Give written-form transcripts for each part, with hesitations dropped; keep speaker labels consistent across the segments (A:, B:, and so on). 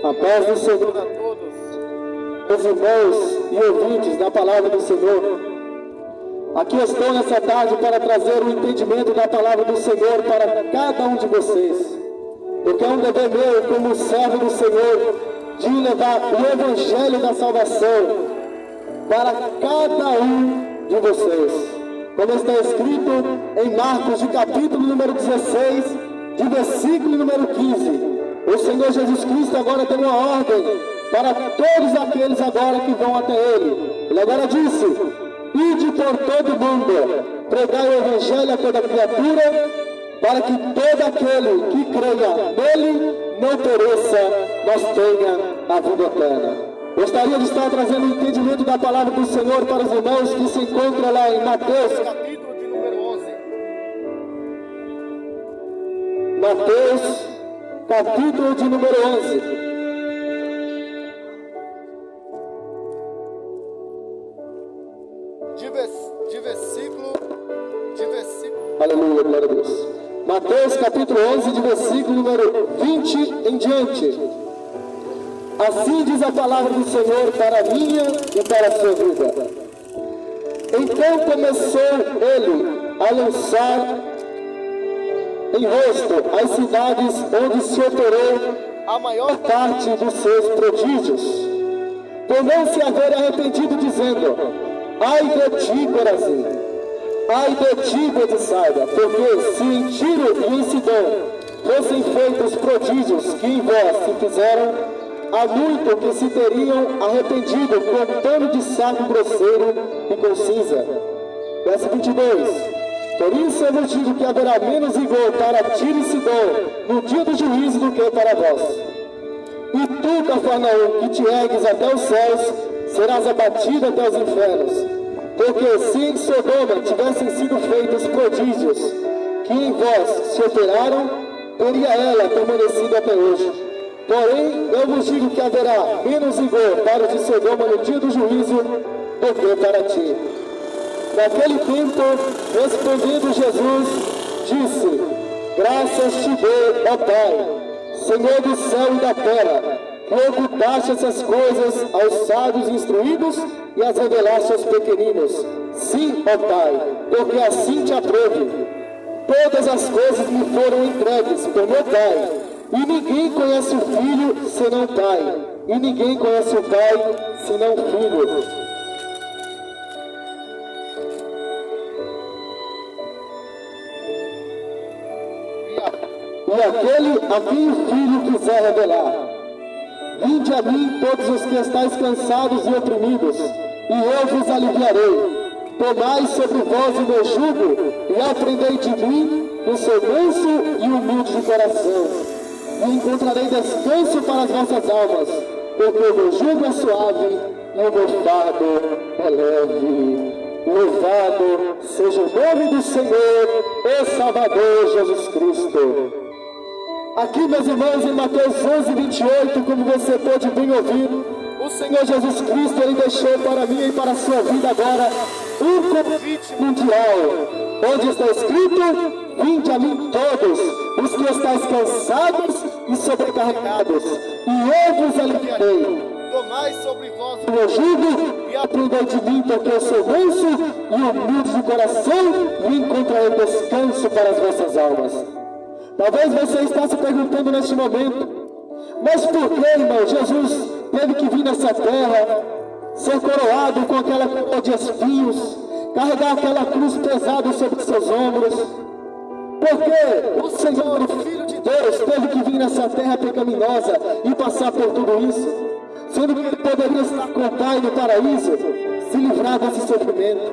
A: A paz do Senhor a todos, meus irmãos e ouvintes da palavra do Senhor. Aqui estou nessa tarde para trazer o entendimento da palavra do Senhor para cada um de vocês. Porque é um dever meu, como servo do Senhor, de levar o Evangelho da salvação para cada um de vocês. Como está escrito em Marcos, de capítulo número 16, de versículo número 15. O Senhor Jesus Cristo agora tem uma ordem para todos aqueles agora que vão até Ele. Ele agora disse: ide por todo mundo, pregai o Evangelho a toda criatura, para que todo aquele que creia nele não pereça, mas tenha a vida eterna. Gostaria de estar trazendo o entendimento da palavra do Senhor para os irmãos que se encontram lá em Mateus, capítulo de número 11. Mateus, capítulo de número 11. De versículo. Aleluia, glória a Deus. Mateus capítulo 11, de versículo número 20 em diante. Assim diz a palavra do Senhor para a minha e para a sua vida. Então começou ele a lançar em rosto as cidades onde se operou a maior parte dos seus prodígios, por não se haver arrependido, dizendo: ai de ti, Corazim! Ai de ti, Betsaida! Porque se em Tiro e em Sidom fossem feitos prodígios que em vós se fizeram, há muito que se teriam arrependido com pano de saco grosseiro e com cinza. Verso 22. Por isso eu vos digo que haverá menos rigor para Tiro e Sidom no dia do juízo do que para vós. E tu, Cafarnaum, que te ergues até os céus, serás abatido até os infernos. Porque se em Sodoma tivessem sido feitos prodígios que em vós se operaram, teria ela permanecido até hoje. Porém, eu vos digo que haverá menos rigor para os de Sodoma no dia do juízo do que para ti. Naquele tempo, respondendo Jesus, disse: graças te dou, ó Pai, Senhor do céu e da terra, que ocultaste essas coisas aos sábios instruídos e as revelaste aos pequeninos. Sim, ó Pai, porque assim te aprove. Todas as coisas me foram entregues por meu Pai, e ninguém conhece o Filho senão o Pai, e ninguém conhece o Pai senão o Filho. E aquele a quem o Filho quiser revelar. Vinde a mim todos os que estáis cansados e oprimidos, e eu vos aliviarei. Tomai sobre vós o meu jugo, e aprendei de mim, que sou manso e humilde de coração, e encontrarei descanso para as vossas almas, porque o meu jugo é suave e o meu fardo é leve. Louvado seja o nome do Senhor e Salvador Jesus Cristo. Aqui, meus irmãos, em Mateus 11, 28, como você pode bem ouvir, o Senhor Jesus Cristo, Ele deixou para mim e para a sua vida agora um convite mundial, onde está escrito: vinde a mim todos os que estáis cansados e sobrecarregados, e eu vos aliviarei. Tomai sobre vós o meu jugo e aprendei de mim, porque eu sou manso e humilde de coração, e encontrarei descanso para as vossas almas. Talvez você está se perguntando neste momento: mas por que, irmão, Jesus teve que vir nessa terra, ser coroado com aquela coroa de espinhos, carregar aquela cruz pesada sobre seus ombros? Porque o Senhor, o Filho de Deus, teve que vir nessa terra pecaminosa e passar por tudo isso, sendo que Ele poderia estar com o Pai no paraíso, se livrar desse sofrimento?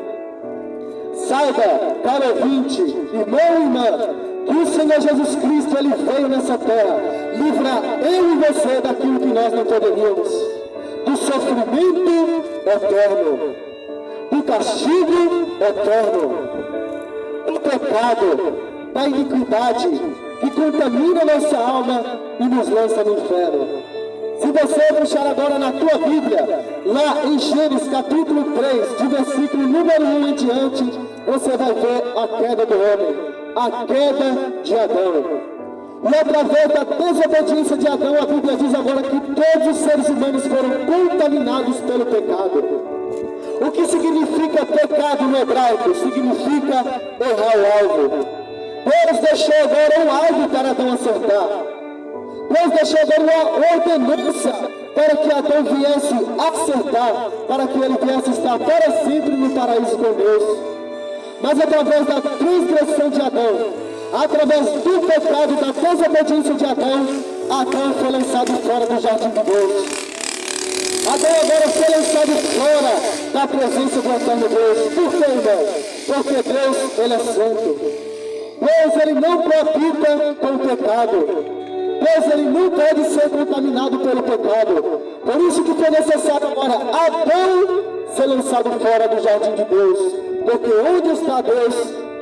A: Saiba, caro ouvinte, irmão e irmã, que o Senhor Jesus Cristo, Ele veio nessa terra livrar eu e você daquilo que nós não poderíamos, do sofrimento eterno, do castigo eterno, do pecado, da iniquidade que contamina nossa alma e nos lança no inferno. Se você puxar agora na tua Bíblia, lá em Gênesis capítulo 3, de versículo número 1 em diante, você vai ver a queda do homem, a queda de Adão. E através da desobediência de Adão, a Bíblia diz agora que todos os seres humanos foram contaminados pelo pecado. O que significa pecado no hebraico? Significa errar o alvo. Deus deixou agora um alvo para Adão acertar. Deus deixou agora uma ordenança para que Adão viesse acertar, para que ele viesse estar para sempre no paraíso com Deus. Mas através da transgressão de Adão, através do pecado, da desobediência de Adão, Adão foi lançado fora do jardim de Deus. Adão agora foi lançado fora da presença do eterno Deus. Por que, irmão? Porque Deus, Ele é santo. Deus, Ele não palpita com o pecado. Deus, Ele não pode ser contaminado pelo pecado. Por isso que foi necessário agora Adão ser lançado fora do jardim de Deus. Porque onde está Deus,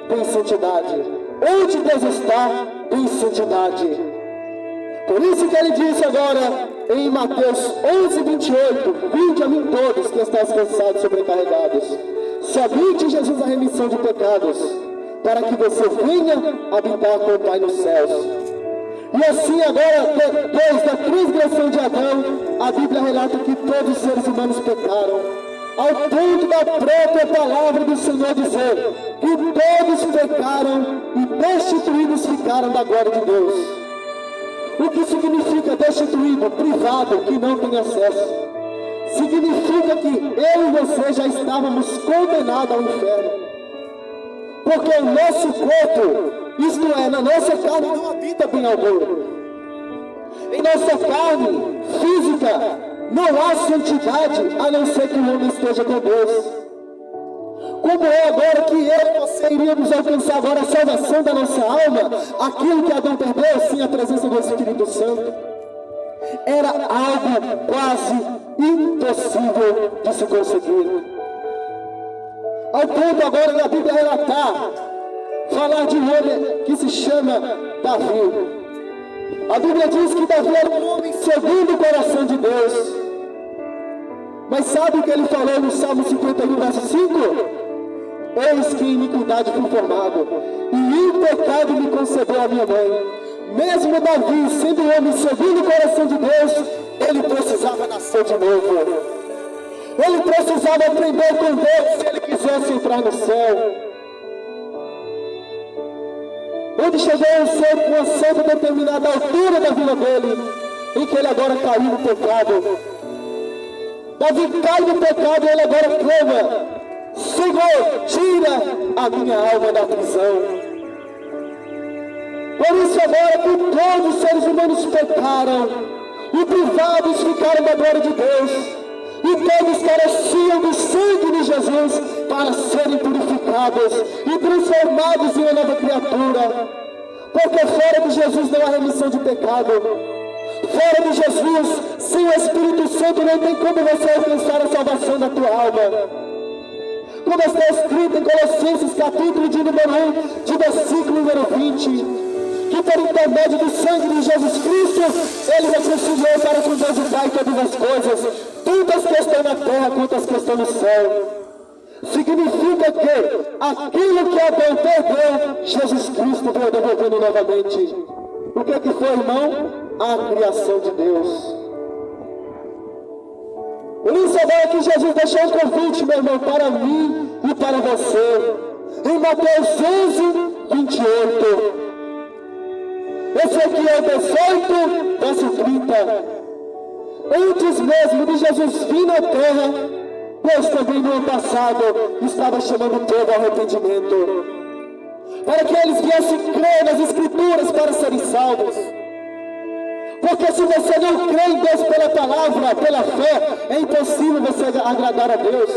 A: tem santidade. Onde Deus está, tem santidade. Por isso que Ele disse agora em Mateus 11:28, vinde a mim todos que estáis cansados e sobrecarregados. Somente Jesus a remissão de pecados, para que você venha habitar com o Pai nos céus. E assim agora, depois da transgressão de Adão, a Bíblia relata que todos os seres humanos pecaram, ao ponto da própria palavra do Senhor dizer que todos pecaram e destituídos ficaram da glória de Deus. O que significa destituído, privado, que não tem acesso? Significa que eu e você já estávamos condenados ao inferno. Porque o nosso corpo, isto é, na nossa carne não habita bem algum. Em nossa carne física não há santidade, a não ser que o homem esteja com Deus. Como é agora que eu e você iríamos alcançar agora a salvação da nossa alma? Aquilo que Adão perdeu, sim, a presença do Espírito Santo. Era algo quase impossível de se conseguir. Ao ponto agora da Bíblia relatar, falar de um homem que se chama Davi. A Bíblia diz que Davi era um homem segundo o coração de Deus. Mas sabe o que ele falou no Salmo 51, verso 5? Eis que em iniquidade fui formado, e em pecado me concebeu a minha mãe. Mesmo Davi, sendo um homem segundo o coração de Deus, ele precisava nascer de novo. Ele precisava aprender com Deus se ele quisesse entrar no céu. Ele chegou a ser com uma certa determinada altura da vida dele, em que ele agora caiu no pecado. Davi cai no pecado e ele agora clama: Senhor, tira a minha alma da prisão. Por isso agora que todos os seres humanos pecaram e privados ficaram da glória de Deus, e todos careciam do sangue de Jesus para serem purificados e transformados em uma nova criatura. Porque fora de Jesus não há remissão de pecado. Fora de Jesus, sem o Espírito Santo, não tem como você alcançar a salvação da tua alma. Como está escrito em Colossenses capítulo de número 1, de versículo número 20, que por intermédio do sangue de Jesus Cristo, Ele reconciliou para com Deus o Pai todas as coisas, tanto as que estão na terra quanto as que estão no céu. Significa que aquilo que Adão perdeu, Jesus Cristo veio devolvendo novamente. O que é que foi, irmão? A criação de Deus. Por isso agora que Jesus deixou um convite, meu irmão, para mim e para você. Em Mateus 11:28. Esse aqui é o 18, verso 30. Antes mesmo de Jesus vir na terra, Deus também no ano passado estava chamando todo ao arrependimento, para que eles viessem crer nas Escrituras para serem salvos. Porque se você não crê em Deus pela palavra, pela fé, é impossível você agradar a Deus.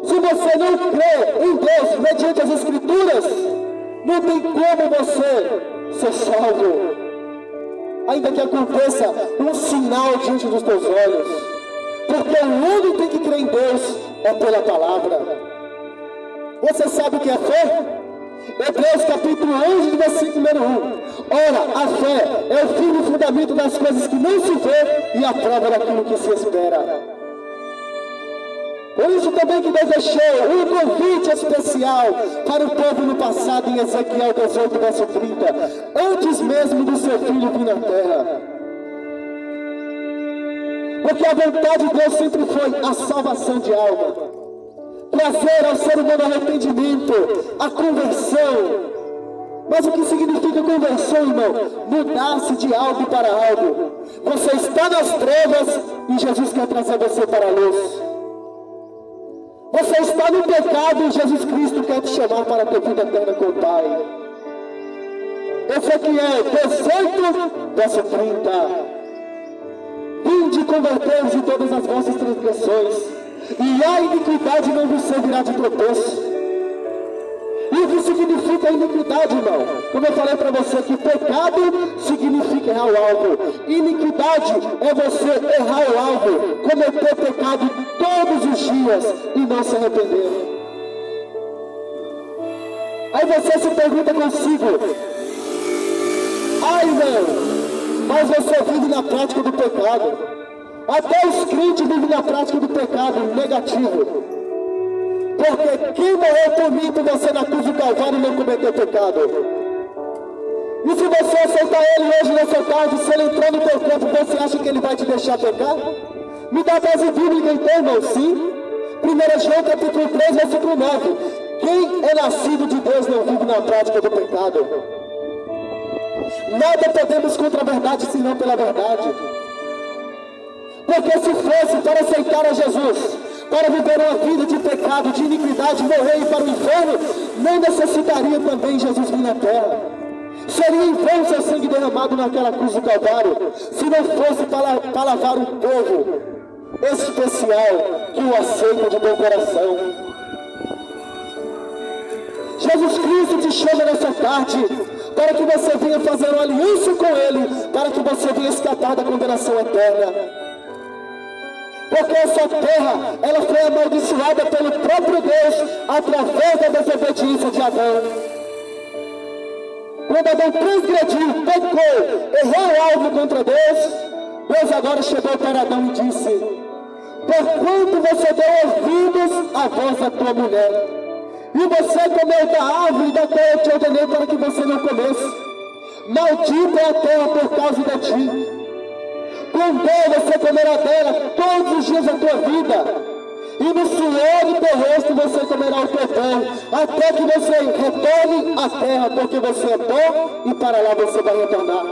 A: Se você não crê em Deus mediante as Escrituras, não tem como você ser salvo, ainda que aconteça um sinal diante dos teus olhos. Porque o homem tem que crer em Deus é pela palavra. Você sabe o que é fé? Hebreus capítulo 11, versículo número 1. Ora, a fé é o firme fundamento das coisas que não se vê e a prova daquilo que se espera. Por isso também que Deus deixou um convite especial para o povo no passado, em Ezequiel 18, verso 30, antes mesmo do seu filho vir na terra. Porque a vontade de Deus sempre foi a salvação de alma, trazer ao ser humano arrependimento, a conversão. Mas o que significa conversão, irmão? Mudar-se de algo para algo. Você está nas trevas e Jesus quer trazer você para a luz. Você está no pecado e Jesus Cristo quer te chamar para a tua vida eterna com o Pai. Ezequiel 18, verso 30. Vinde e convertei-vos de todas as vossas transgressões, e a iniquidade não vos servirá de tropeço. E o que significa iniquidade, irmão? Como eu falei para você, que pecado significa errar o alvo. Iniquidade é você errar o alvo, cometer pecado todos os dias e não se arrepender. Aí você se pergunta consigo: ai, irmão, mas você vive na prática do pecado. Até os crentes vivem na prática do pecado negativo. Porque quem morreu por mim, por você na cruz do Calvário, não cometeu pecado. E se você aceitar Ele hoje nessa tarde, se Ele entrar no teu corpo, você acha que Ele vai te deixar pecar? Me dá a base bíblica então, irmão. Sim. 1 João capítulo 3, versículo 9. Quem é nascido de Deus não vive na prática do pecado. Nada podemos contra a verdade, senão pela verdade. Porque se fosse para aceitar a Jesus, para viver uma vida de pecado, de iniquidade, morrer e ir para o inferno, não necessitaria também Jesus vir na terra. Seria em vão seu sangue derramado naquela cruz do Calvário, se não fosse para lavar um povo especial que o aceita de bom coração. Jesus Cristo te chama nessa tarde para que você venha fazer uma aliança com Ele, para que você venha escapar da condenação eterna. Porque essa terra, ela foi amaldiçoada pelo próprio Deus através da desobediência de Adão. Quando Adão transgrediu, pecou, errou algo contra Deus, Deus agora chegou para Adão e disse: porquanto você deu ouvidos à voz da tua mulher, e você comeu da árvore da qual eu te ordenei para que você não comesse, maldita é a terra por causa de ti. Com dor você comerá dela todos os dias da tua vida, e no suor do teu rosto você comerá o teu pão, até que você retorne à terra, porque você é pó e para lá você vai retornar.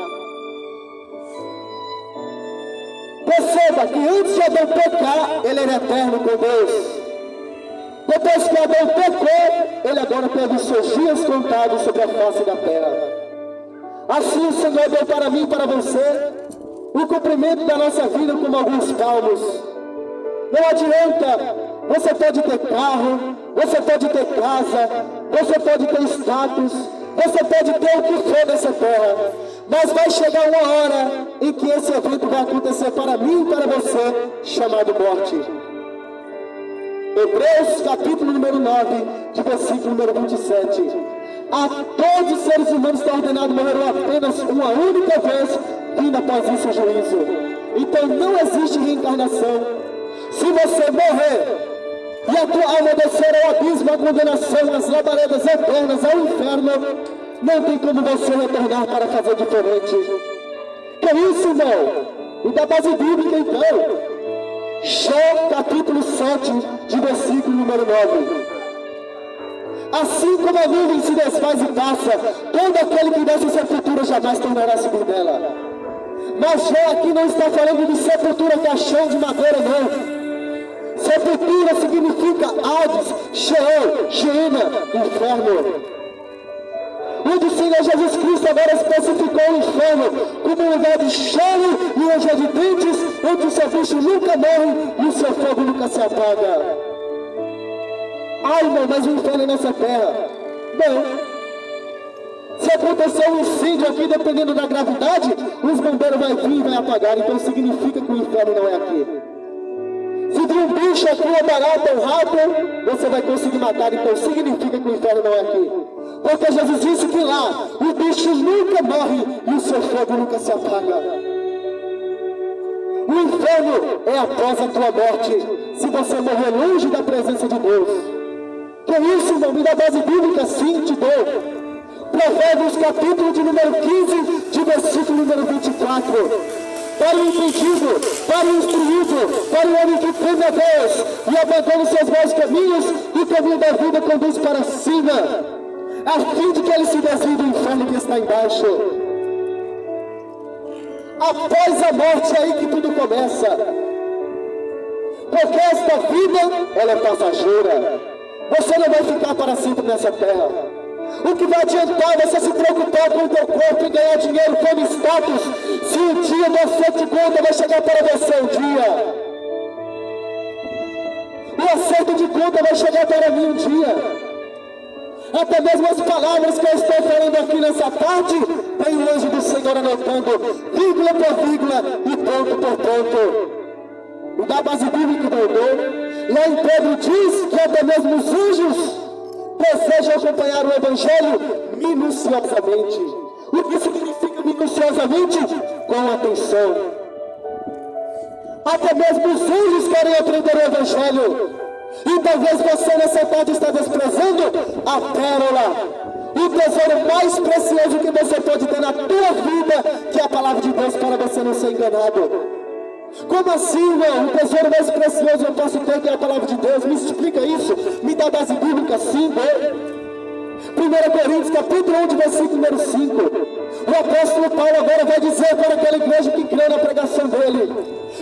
A: Perceba que antes de Adão pecar, ele era eterno com Deus. Depois que Adão pecou, ele agora teve os seus dias contados sobre a face da terra. Assim o Senhor deu para mim e para você o cumprimento da nossa vida como alguns palmos. Não adianta, você pode ter carro, você pode ter casa, você pode ter status, você pode ter o que for nessa terra, mas vai chegar uma hora em que esse evento vai acontecer para mim e para você, chamado morte. Hebreus capítulo número 9, de versículo número 27. A todos os seres humanos está ordenado morrer apenas uma única vez, vindo após isso o juízo. Então não existe reencarnação. Se você morrer e a tua alma descer ao abismo, à condenação, às labaredas eternas, ao inferno, não tem como você retornar para fazer diferente. Que é isso, irmão? E da base bíblica, então, Jó capítulo 7, de versículo número 9. Assim como a nuvem se desfaz e passa, todo aquele que desce sepultura jamais tornará a subir dela. Mas Jó aqui não está falando de sepultura caixão de madeira, não. Sepultura significa Hades, Sheol, Geena, inferno. Onde o Senhor Jesus Cristo agora especificou o inferno como um lugar de choro e ranger de dentes, onde o seu bicho nunca morre e o seu fogo nunca se apaga. Ai, irmão, mas o inferno é nessa terra. Não. Se acontecer um incêndio aqui, dependendo da gravidade, os bombeiros vão vir e vão apagar. Então significa que o inferno não é aqui. Se vir um bicho aqui, uma barata, um rato, você vai conseguir matar. Então significa que o inferno não é aqui. Porque Jesus disse que lá o bicho nunca morre e o seu fogo nunca se apaga. O O inferno é após a tua morte, se você morrer longe da presença de Deus. Que isso, irmão? Me dá base bíblica? Sim, te dou. Provérbios capítulo de número 15, de versículo número 24. Para o entendido, para o instruído, para o homem que teme a Deus e abandona os seus maus caminhos, e o caminho da vida conduz para cima, a fim de que ele se desvie do inferno que está embaixo. Após a morte é aí que tudo começa, porque esta vida, ela é passageira. Você não vai ficar para sempre nessa terra. O que vai adiantar você se preocupar com o teu corpo e ganhar dinheiro, fama e status, se um dia do acerto de conta vai chegar para você um dia? O acerto de conta vai chegar para mim um dia. Até mesmo as palavras que eu estou falando aqui nessa tarde, tem o anjo do Senhor anotando, vírgula por vírgula e ponto por ponto. E da base bíblica do Deus, lá em Pedro diz que até mesmo os anjos desejam acompanhar o Evangelho minuciosamente. O que significa minuciosamente? Com atenção. Até mesmo os anjos querem aprender o Evangelho. E talvez você nessa tarde está desprezando a pérola, o tesouro mais precioso que você pode ter na tua vida, que é a palavra de Deus, para você não ser enganado. Como assim, irmão? O tesouro mais precioso eu posso ter, que é a palavra de Deus? Me explica isso. Me dá base bíblica, sim, né? 1 Coríntios, capítulo 1, de versículo número 5. O apóstolo Paulo agora vai dizer para aquela igreja que creu na pregação dele,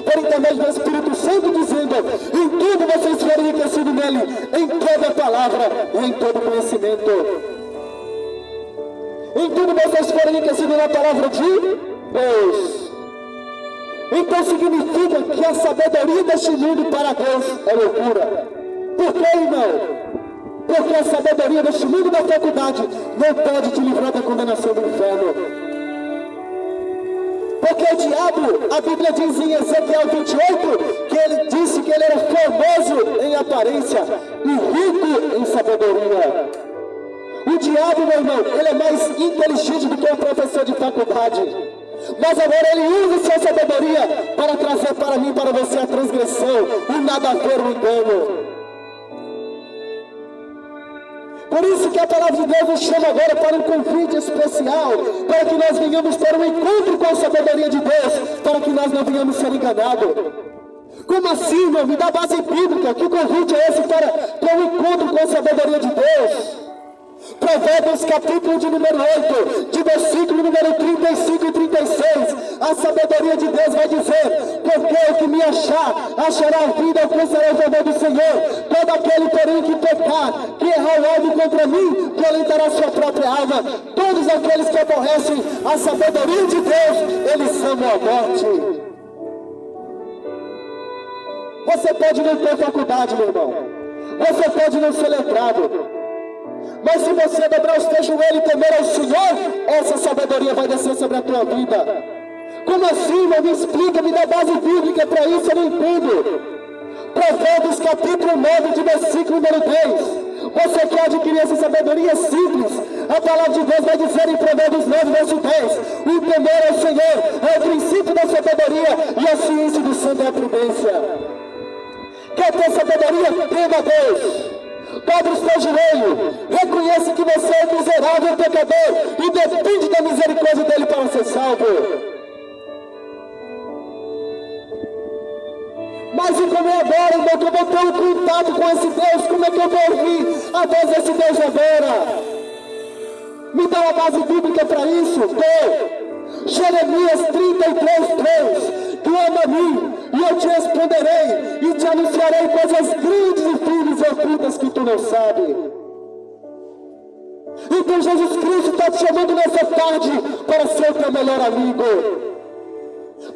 A: por intermédio do Espírito Santo, dizendo: em tudo vocês forem enriquecidos nele, em toda a palavra e em todo conhecimento. Em tudo vocês forem enriquecidos na palavra de Deus. Então significa que a sabedoria deste mundo para Deus é loucura. Por quê, irmão? Porque a sabedoria deste mundo da faculdade não pode te livrar da condenação do inferno. Porque o diabo, a Bíblia diz em Ezequiel 28, que ele disse que ele era formoso em aparência e rico em sabedoria. O diabo, meu irmão, ele é mais inteligente do que um professor de faculdade. Mas agora ele usa sua sabedoria para trazer para mim, para você, a transgressão, o nada a ver, o engano. Por isso que a palavra de Deus nos chama agora para um convite especial, para que nós venhamos ter um encontro com a sabedoria de Deus, para que nós não venhamos ser enganados. Como assim, irmão? Me dá base bíblica. Que convite é esse para ter um encontro com a sabedoria de Deus? Provérbios capítulo de número 8, de versículo número 35 e 36, a sabedoria de Deus vai dizer: porque o que me achar, achará a vida, alcançará o favor do Senhor. Todo aquele, porém, que pecar, que errar o alvo contra mim, violentará sua própria alma. Todos aqueles que aborrecem a sabedoria de Deus, eles amam a morte. Você pode não ter faculdade, meu irmão. Você pode não ser letrado. Mas se você dobrar os teus joelhos e temer ao Senhor, essa sabedoria vai descer sobre a tua vida. Como assim, irmão? Me explica, me dá base bíblica para isso, eu não entendo. Provérbios capítulo 9, de versículo número 10. Você quer adquirir essa sabedoria simples? A palavra de Deus vai dizer em Provérbios 9, verso 10: o temer ao Senhor é o princípio da sabedoria, e a ciência do santo é a prudência. Quer ter sabedoria? Tema a Deus. Dobre os teus joelhos, reconheça que você é miserável pecador e depende da misericórdia dele para ser salvo. Mas e como é agora, irmão, que eu vou ter um contato com esse Deus? Como é que eu vou ouvir a voz desse Deus agora? Me dá uma base bíblica para isso. Jeremias 33:3: clama a mim, e eu te responderei, e te anunciarei coisas grandes e firmes e ocultas que tu não sabes. Então Jesus Cristo está te chamando nessa tarde para ser o teu melhor amigo.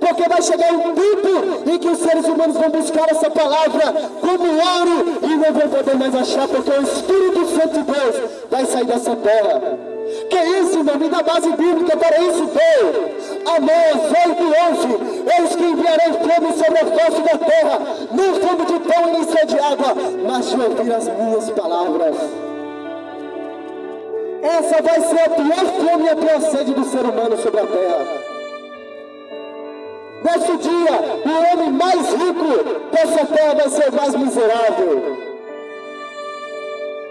A: Porque vai chegar um tempo em que os seres humanos vão buscar essa palavra como ouro e não vão poder mais achar, porque o Espírito Santo de Deus vai sair dessa terra. Que isso, irmão? Me dá base bíblica para isso, Deus. Amós 8:11: eis que enviarei fome sobre a face da terra, não fome de pão e nem sede de água, mas de ouvir as minhas palavras. Essa vai ser a pior fome e a pior sede do ser humano sobre a terra. Não nosso dia, o homem mais rico dessa terra vai ser o mais miserável.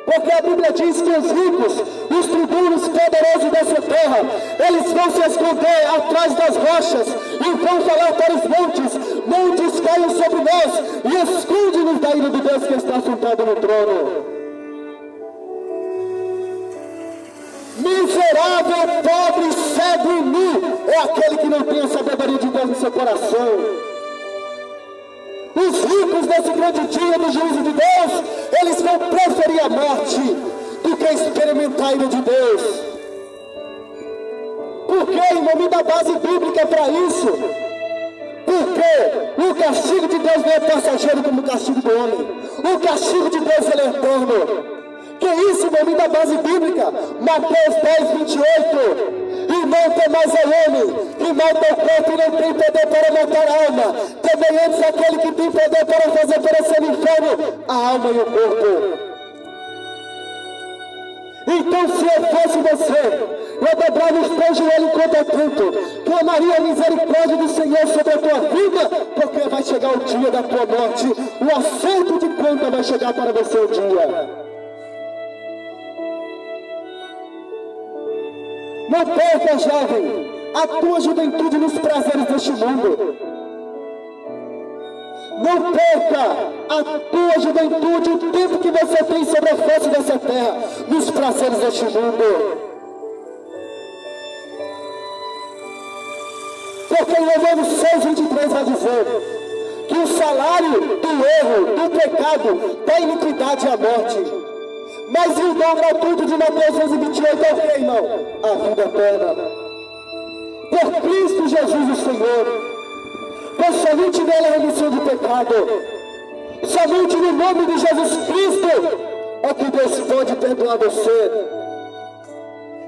A: Porque a Bíblia diz que os ricos, os tribunos poderosos dessa terra, eles vão se esconder atrás das rochas e vão falar para os montes: montes caiam sobre nós e esconde-nos da ira de Deus que está sentado no trono. Miserável, pobre, cego e nu é aquele que não tem a sabedoria de Deus no seu coração. Os ricos nesse grande dia do juízo de Deus, eles vão preferir a morte do que experimentar a ira de Deus. Por que, irmão? Me dá base bíblica para isso. Porque o castigo de Deus não é passageiro como o castigo do homem. O castigo de Deus ele é eterno. Que isso, irmão? Me dá base bíblica. Mateus 10, 28. Irmão, temais ao homem, que mata o corpo e não tem poder para matar a alma. Também antes aquele que tem poder para fazer perecer no inferno a alma e o corpo. Então, se eu fosse você, eu dobrava os teus joelhos enquanto atento, clamaria a misericórdia do Senhor sobre a tua vida, porque vai chegar o dia da tua morte. O acerto de conta vai chegar para você o dia. Não perca, jovem, a tua juventude nos prazeres deste mundo. Não perca a tua juventude, o tempo que você tem sobre a face dessa terra, nos prazeres deste mundo. Porque em Romanos 6, 23 vai dizer que o salário do erro, do pecado, da iniquidade é a morte. Mas o dom gratuito de Mateus 11, 28 é o que, irmão? A vida eterna. Por Cristo Jesus o Senhor. Pois somente nele a remissão de pecado. Somente no nome de Jesus Cristo é que Deus pode perdoar você.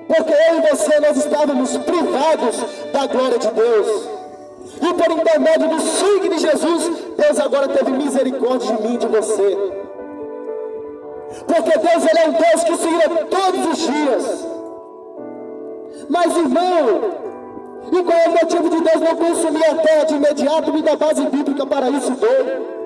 A: Porque eu e você, nós estávamos privados da glória de Deus. E por intermédio do sangue de Jesus, Deus agora teve misericórdia de mim e de você. Porque Deus ele é um Deus que se ira todos os dias. Mas, irmão, e qual é o motivo de Deus não consumir a terra de imediato? Me dá base bíblica para isso, dou.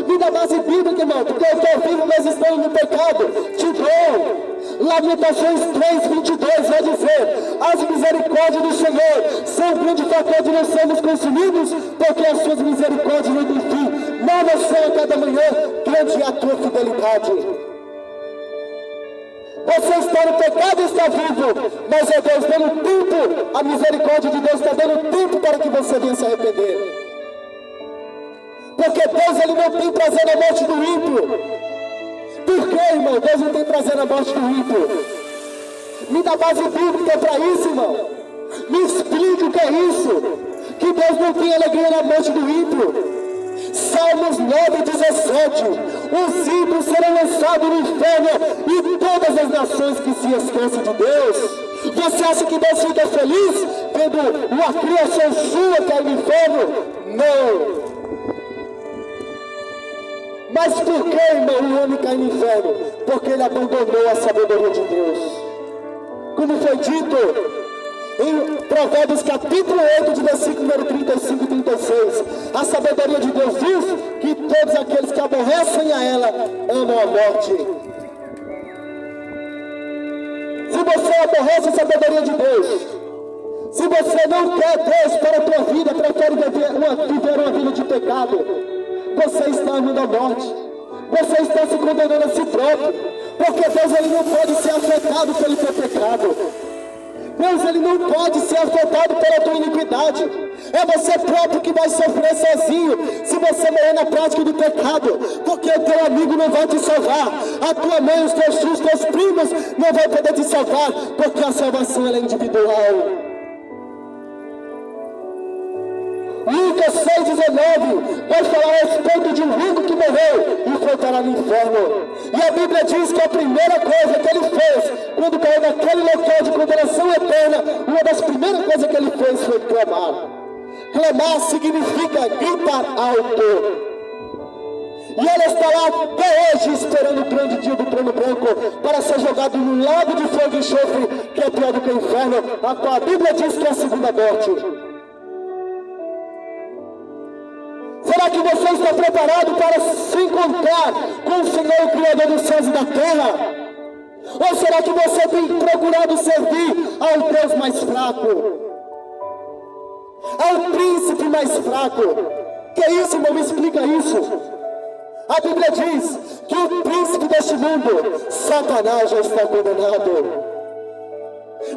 A: Me dá base bíblica, irmão, porque eu estou vivo, mas estamos no pecado. Te dou. Lamentações 3, 22 vai dizer: as misericórdias do Senhor são um grande fator de não sermos consumidos, porque as suas misericórdias não têm fim. Novas são a cada manhã, grande é a tua fidelidade. Você está no pecado e está vivo, mas é Deus dando tempo, a misericórdia de Deus está dando tempo para que você venha se arrepender. Porque Deus ele não tem prazer na morte do ímpio. Por que, irmão? Deus não tem prazer na morte do ímpio. Me dá base bíblica para isso, irmão. Me explique o que é isso. Que Deus não tem alegria na morte do ímpio. Salmos 9, 17. Os ímpios serão lançados no inferno e todas as nações que se esquecem de Deus. Você acha que Deus fica feliz vendo uma criação sua cair no inferno? Não. Mas por que, irmão, o homem cai no inferno? Porque ele abandonou a sabedoria de Deus. Como foi dito em Provérbios capítulo 8, de versículo número 35 e 36, a sabedoria de Deus diz que todos aqueles que aborrecem a ela amam a morte. Se você aborrece a sabedoria de Deus, se você não quer Deus para a tua vida, prefere viver uma vida de pecado, você está amando a morte. Você está se condenando a si próprio. Porque Deus ele não pode ser afetado pelo teu pecado. Deus ele não pode ser afetado pela tua iniquidade. É você próprio que vai sofrer sozinho se você morrer na prática do pecado. Porque o teu amigo não vai te salvar. A tua mãe, os teus tios, os teus primos não vão poder te salvar. Porque a salvação ela é individual. Lucas 6,19 vai falar a respeito de um rico que morreu e foi parar no inferno. E a Bíblia diz que a primeira coisa que ele fez quando caiu naquele local de condenação eterna, uma das primeiras coisas que ele fez foi clamar. Clamar significa gritar alto. E ele está lá até hoje esperando o grande dia do trono branco para ser jogado no lago de fogo e enxofre, que é pior do que o inferno, a qual a Bíblia diz que é a segunda morte. Será que você está preparado para se encontrar com o Senhor, o Criador dos céus e da terra? Ou será que você tem procurado servir ao Deus mais fraco? Ao príncipe mais fraco? Que é isso, irmão? Me explica isso. A Bíblia diz que o príncipe deste mundo, Satanás, já está condenado.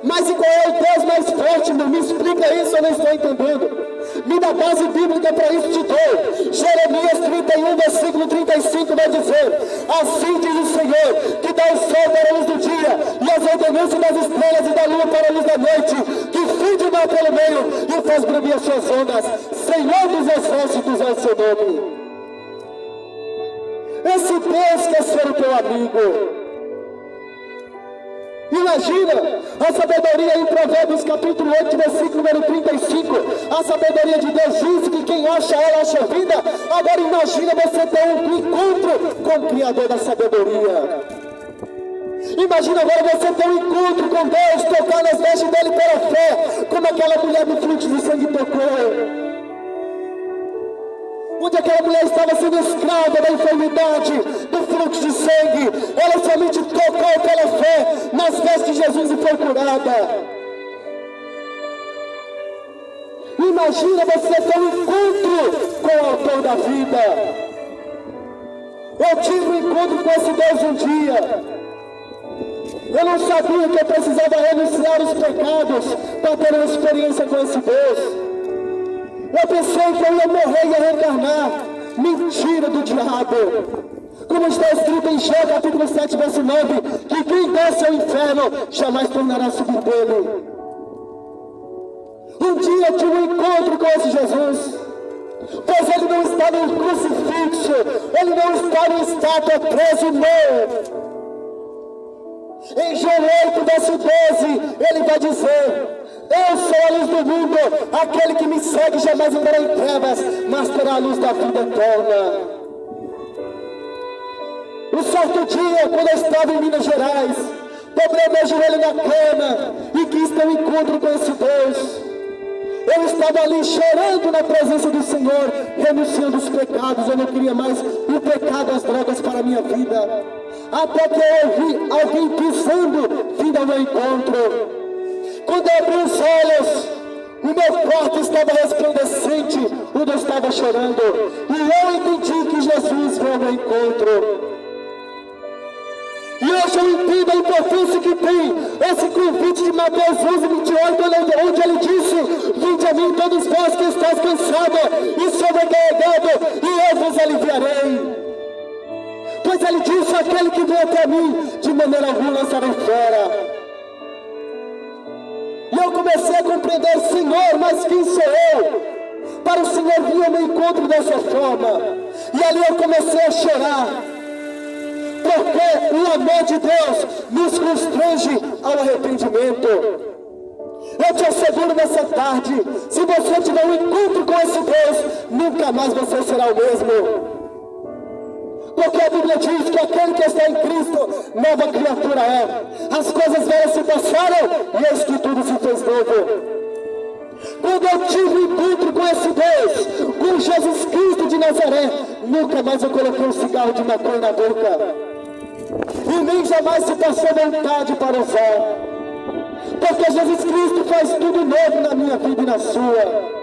A: Mas e qual é o Deus mais forte, irmão? Me explica isso, eu não estou entendendo. Me dá base bíblica para isso te dou. Jeremias 31, versículo 35 vai dizer: assim diz o Senhor, que dá o sol para a luz do dia, e as ordenanças das estrelas e da lua para a luz da noite, que fende o mar pelo meio e faz bramir as suas ondas. Senhor dos exércitos é o seu nome. Esse Deus quer ser o teu amigo. Imagina a sabedoria em Provérbios capítulo 8, versículo número 35. A sabedoria de Deus diz que quem acha ela acha vida. Agora imagina você ter um encontro com o Criador da sabedoria. Imagina agora você ter um encontro com Deus, tocar nas vestes dele pela fé, como aquela mulher do fluxo de sangue tocou. Onde aquela mulher estava sendo escrava da enfermidade, do fluxo de sangue, ela somente tocou pela fé nas vestes de Jesus e foi curada. Imagina você ter um encontro com o autor da vida. Eu tive um encontro com esse Deus um dia. Eu não sabia que eu precisava renunciar os pecados para ter uma experiência com esse Deus. Eu pensei que eu ia morrer e ia reencarnar. Mentira do diabo. Como está escrito em Jó, capítulo 7, verso 9, que quem desce ao inferno jamais tornará a subir dele. Um dia eu tive um encontro com esse Jesus, pois ele não está no crucifixo, ele não está no estátua preso, não. Em João 8, verso 12, ele vai dizer: eu sou a luz do mundo, aquele que me segue jamais andará em trevas, mas terá a luz da vida eterna. Um certo dia, quando eu estava em Minas Gerais, dobrei meu joelho na cama e quis ter um encontro com esse Deus. Eu estava ali chorando na presença do Senhor, renunciando os pecados. Eu não queria mais o pecado, as drogas para a minha vida. Até que eu ouvi alguém pisando vindo ao meu encontro. Quando eu abri os olhos, o meu quarto estava resplandecente, onde eu estava chorando. E eu entendi que Jesus veio ao meu encontro. E hoje eu entendo a importância que tem esse convite de Mateus 11, 28, onde ele disse: vinde a mim todos vós que estáis cansados e sobrecarregados, e eu vos aliviarei. Pois ele disse: aquele que vem até mim, de maneira alguma lançarei fora. E eu comecei a compreender: Senhor, mas quem sou eu para o Senhor vir ao meu encontro dessa forma? E ali eu comecei a chorar, porque o amor de Deus nos constrange ao arrependimento. Eu te asseguro nessa tarde, se você tiver um encontro com esse Deus, nunca mais você será o mesmo. Porque a Bíblia diz que aquele que está em Cristo, nova criatura é. As coisas velhas se passaram e eis que tudo se fez novo. Quando eu tive um encontro com esse Deus, com Jesus Cristo de Nazaré, nunca mais eu coloquei um cigarro de maconha na boca. E nem jamais se passou vontade para usar. Porque Jesus Cristo faz tudo novo na minha vida e na sua.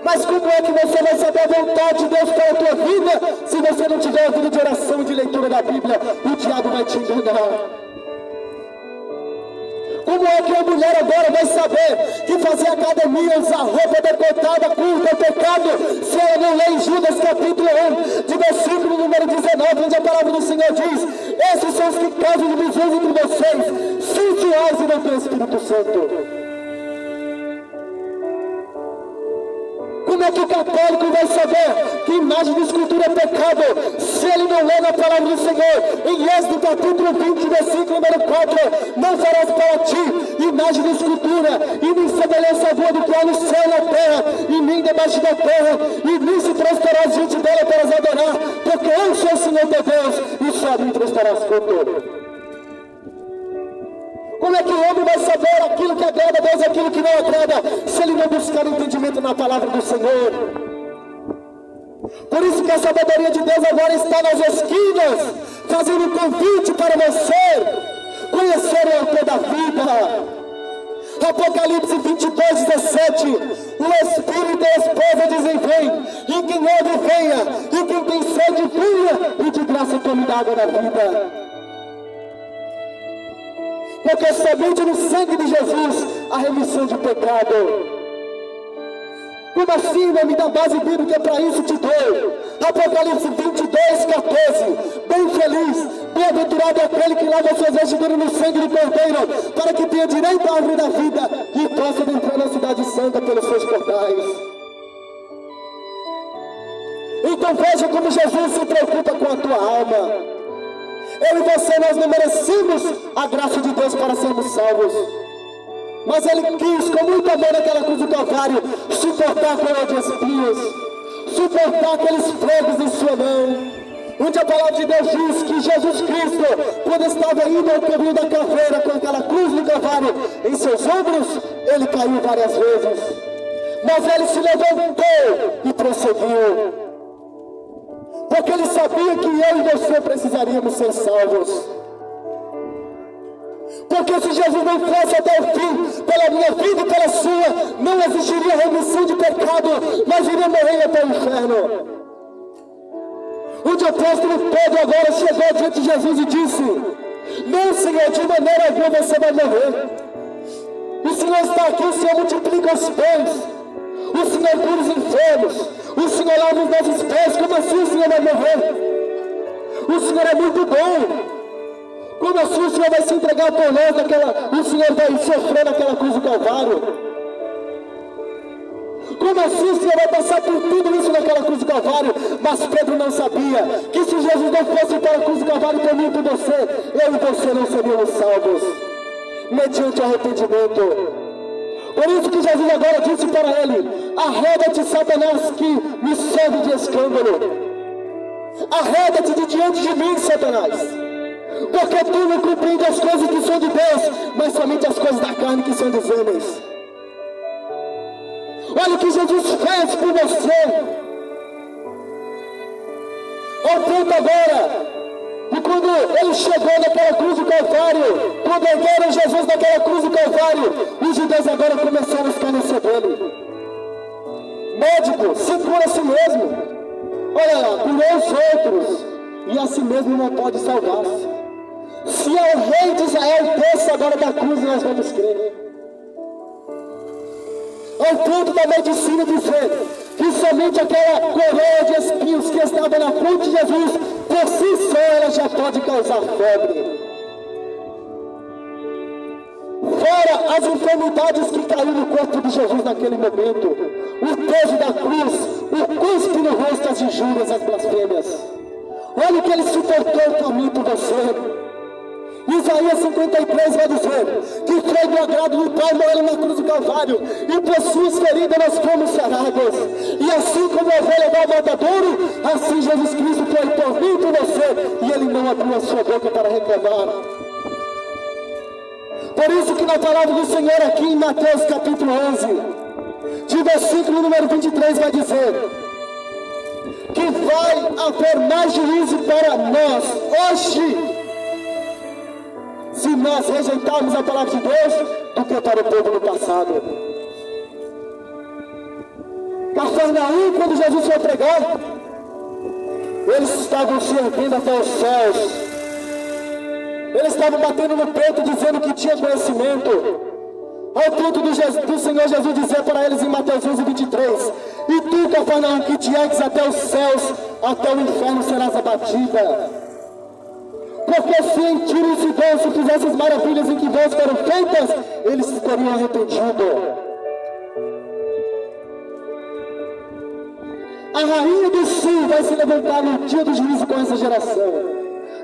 A: Mas como é que você vai saber a vontade de Deus para a tua vida, se você não tiver a vida de oração e de leitura da Bíblia? O diabo vai te enganar. Como é que a mulher agora vai saber que fazer academia, usar roupa decotada, curta é pecado, se ela não lê em Judas capítulo 1, de versículo número 19, onde a palavra do Senhor diz: esses são os que causam divisões entre vocês, sensuais e não têm Espírito Santo. Como é que o católico vai saber que imagem de escultura é pecado, se ele não lê na palavra do Senhor? Em Êxodo capítulo 20, versículo número 4, não farás para ti imagem de escultura, e nem semelhança boa do que há no céu e na terra, e nem debaixo da terra, e nem se prestarás diante dela para as adorar, porque eu sou o Senhor teu Deus, e só a mim prestarás culto. Como Como é que o homem vai saber aquilo que agrada a Deus e aquilo que não agrada, se ele não buscar entendimento na palavra do Senhor? Por isso que a sabedoria de Deus agora está nas esquinas, fazendo um convite para você conhecer o autor da vida. Apocalipse 22:17, o Espírito e a esposa dizem: vem, e quem ouve venha, e quem tem sede venha, e de graça tome da água da vida. Porque somente no sangue de Jesus a remissão de pecado. Como assim, nome da base bíblica, para isso te dou? Apocalipse 22:14, bem feliz, bem-aventurado é aquele que lava suas vestiduras no sangue do Cordeiro, para que tenha direito à árvore da vida e possa entrar na cidade santa pelos seus portais. Então veja como Jesus se preocupa com a tua alma. Eu e você, nós não merecemos a graça de Deus para sermos salvos. Mas Ele quis, com muito amor naquela cruz do Calvário, suportar a coroa de espinhos, suportar aqueles pregos em sua mão. Onde a palavra de Deus diz que Jesus Cristo, quando estava indo ao caminho da caveira com aquela cruz do Calvário em seus ombros, Ele caiu várias vezes. Mas Ele se levantou e prosseguiu. Porque Ele sabia que eu e você precisaríamos ser salvos. Porque se Jesus não fosse até o fim, pela minha vida e pela sua, não existiria remissão de pecado, mas iria morrer até o inferno. O apóstolo Pedro agora chegou diante de Jesus e disse: não, Senhor, de maneira alguma você vai morrer. O Senhor está aqui, o Senhor multiplica os pães, o Senhor cura os enfermos, o Senhor lava os nossos pés. Como assim o Senhor vai morrer? O Senhor é muito bom. Como assim o Senhor vai se entregar por nós, o Senhor vai sofrer naquela cruz do Calvário? Como assim o Senhor vai passar por tudo isso naquela cruz do Calvário? Mas Pedro não sabia que se Jesus não fosse para a cruz do Calvário por mim e por você, eu e você não seríamos salvos, mediante arrependimento. Por isso que Jesus agora disse para ele: arreda-te, Satanás, que me serve de escândalo. Arreda-te de diante de mim, Satanás. Porque tu não compreende as coisas que são de Deus, mas somente as coisas da carne que são dos homens. Olha o que Jesus fez por você. Ao ponto agora, e quando ele chegou naquela cruz do Calvário, quando ergueram Jesus naquela cruz do Calvário, os judeus agora começaram a escarnecer dele. Médico, se cura a si mesmo. Olha lá, curou os outros, e a si mesmo não pode salvar-se. Se é o rei de Israel, desça agora da cruz e nós vamos crer. Ao ponto da medicina dizer que somente aquela coroa de espinhos que estava na frente de Jesus, por si só ela já pode causar febre. Fora as enfermidades que caíram no corpo de Jesus naquele momento, o peso da cruz, o cuspe no rosto, as injúrias, as blasfêmias. Olha o que ele suportou o caminho por você. Isaías 53 vai dizer que foi do agrado do Pai morrer na cruz do Calvário, e por suas feridas nós fomos sarados. E assim como a ovelha dá o matadouro, assim Jesus Cristo foi por mim e por você, e Ele não abriu a sua boca para reclamar. Por isso que na palavra do Senhor aqui em Mateus capítulo 11, de versículo número 23 vai dizer que vai haver mais juízo para nós hoje, se nós rejeitarmos a palavra de Deus, do que para o povo no passado. Cafarnaum, quando Jesus foi pregar, eles estavam se erguendo até os céus. Eles estavam batendo no peito, dizendo que tinha conhecimento. Ao ponto do Senhor Jesus dizer para eles em Mateus 11, 23: e tu, Cafarnaum, que te ergues até os céus, até o inferno serás abatida. Porque se em Tiro e Sidom se fizessem as maravilhas em que vós foram feitas, eles se teriam arrependido. A rainha do sul vai se levantar no dia do juízo com essa geração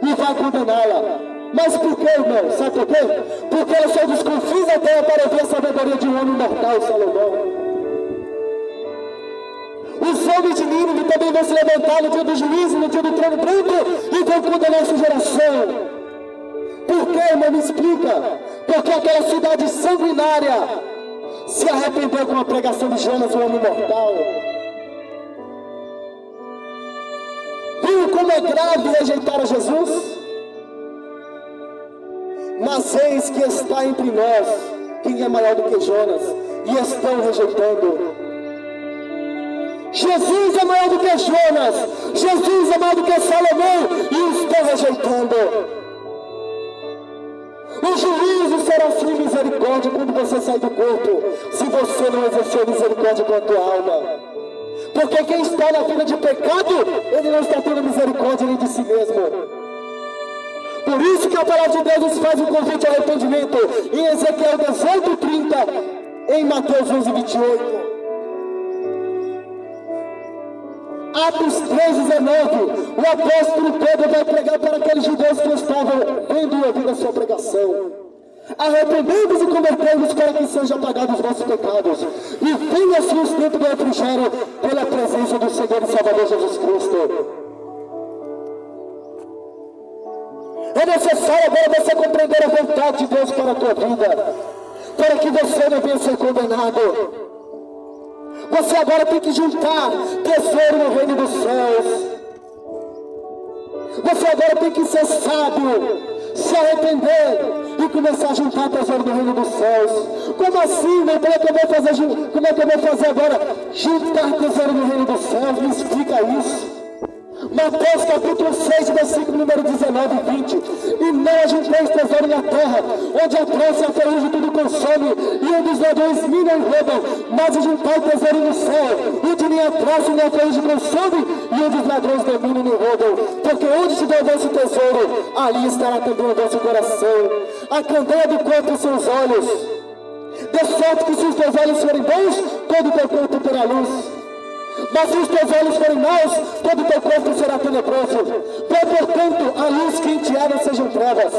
A: e vai condená-la. Mas por quê, irmão? Sabe por quê? Porque ela saiu dos confins da terra para ouvir a sabedoria de um homem mortal, Salomão. Os homens de Nínive também vão se levantar no dia do juízo, no dia do trono branco, e vão condenar essa geração. Por quê, irmão? Me explica. Porque aquela cidade sanguinária se arrependeu com a pregação de Jonas, o homem mortal. Viu como é grave rejeitar a Jesus? Mas eis que está entre nós quem é maior do que Jonas, e estão rejeitando. Jesus é maior do que Jonas, Jesus é maior do que Salomão, e estão rejeitando. O juízo será sem misericórdia quando você sair do corpo, se você não exercer misericórdia com a tua alma. Porque quem está na vida de pecado, ele não está tendo misericórdia nem de si mesmo. Por isso que a palavra de Deus nos faz um convite ao arrependimento em Ezequiel 18:30, em Mateus 11:28. Atos 3:19, o apóstolo Pedro vai pregar para aqueles judeus que estavam vendo e ouvindo a sua pregação. Arrependemos e convertemos para que sejam apagados os nossos pecados, e venha assim os tempos do refrigério pela presença do Senhor e Salvador Jesus Cristo. É necessário agora você compreender a vontade de Deus para a tua vida, para que você não venha ser condenado. Você agora tem que juntar tesouro no reino dos céus. Você agora tem que ser sábio, se arrepender e começar a juntar tesouro no reino dos céus. Como assim, meu? Como é que eu vou fazer agora? Juntar tesouro no reino dos céus, me explica isso. Mateus capítulo 6, versículo número 19 e 20. E não ajunteis tesouro na terra, onde a traça e a ferrugem tudo consome, e onde os ladrões minam e roubam, mas ajuntai tesouro no céu, onde nem a traça nem a ferrugem consome, e onde os ladrões não minam nem roubam. Porque onde estiver o vosso tesouro, ali estará também o vosso coração. A candeia do corpo são os olhos. De sorte que se os teus olhos forem bons, todo o teu corpo terá luz. Mas se os teus olhos forem maus, todo o teu corpo será tenebroso. Vê, portanto, a luz que em ti há não sejam trevas.